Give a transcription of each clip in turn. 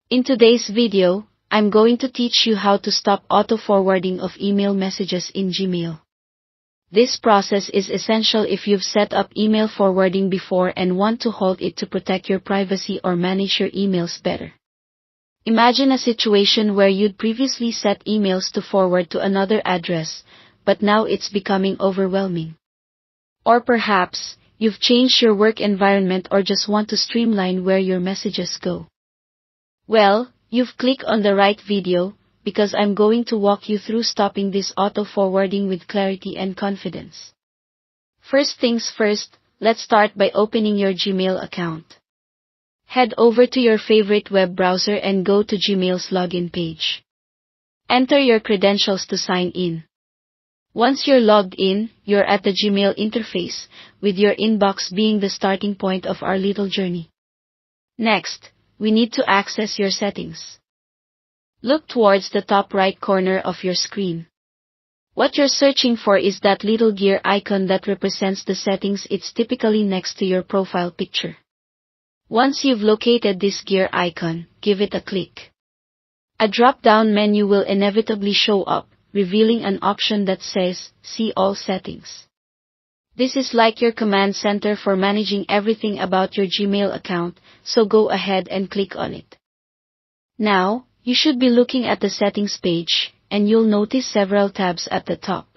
In today's video, I'm going to teach you how to stop auto-forwarding of email messages in Gmail. This process is essential if you've set up email forwarding before and want to halt it to protect your privacy or manage your emails better. Imagine a situation where you'd previously set emails to forward to another address, but now it's becoming overwhelming. Or perhaps, you've changed your work environment or just want to streamline where your messages go. Well, you've clicked on the right video, because I'm going to walk you through stopping this auto-forwarding with clarity and confidence. First things first, let's start by opening your Gmail account. Head over to your favorite web browser and go to Gmail's login page. Enter your credentials to sign in. Once you're logged in, you're at the Gmail interface, with your inbox being the starting point of our little journey. Next, we need to access your settings. Look towards the top right corner of your screen. What you're searching for is that little gear icon that represents the settings. It's typically next to your profile picture. Once you've located this gear icon, give it a click. A drop-down menu will inevitably show up, revealing an option that says, See All Settings. This is like your command center for managing everything about your Gmail account, so go ahead and click on it. Now, you should be looking at the settings page, and you'll notice several tabs at the top.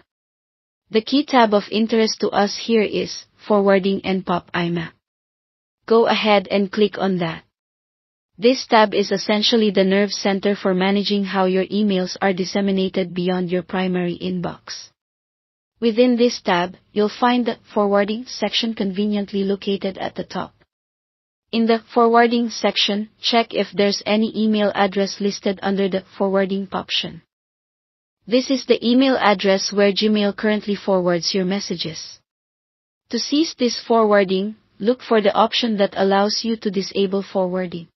The key tab of interest to us here is Forwarding and Pop IMAP. Go ahead and click on that. This tab is essentially the nerve center for managing how your emails are disseminated beyond your primary inbox. Within this tab, you'll find the Forwarding section conveniently located at the top. In the Forwarding section, check if there's any email address listed under the Forwarding option. This is the email address where Gmail currently forwards your messages. To cease this forwarding, look for the option that allows you to disable forwarding.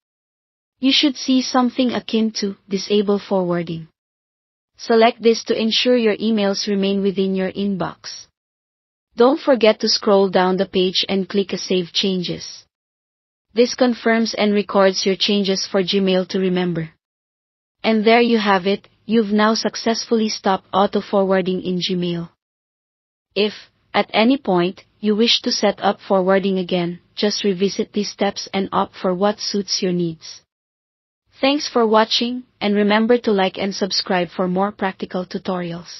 You should see something akin to Disable Forwarding. Select this to ensure your emails remain within your inbox. Don't forget to scroll down the page and click Save Changes. This confirms and records your changes for Gmail to remember. And there you have it, you've now successfully stopped auto-forwarding in Gmail. If, at any point, you wish to set up forwarding again, just revisit these steps and opt for what suits your needs. Thanks for watching, and remember to like and subscribe for more practical tutorials.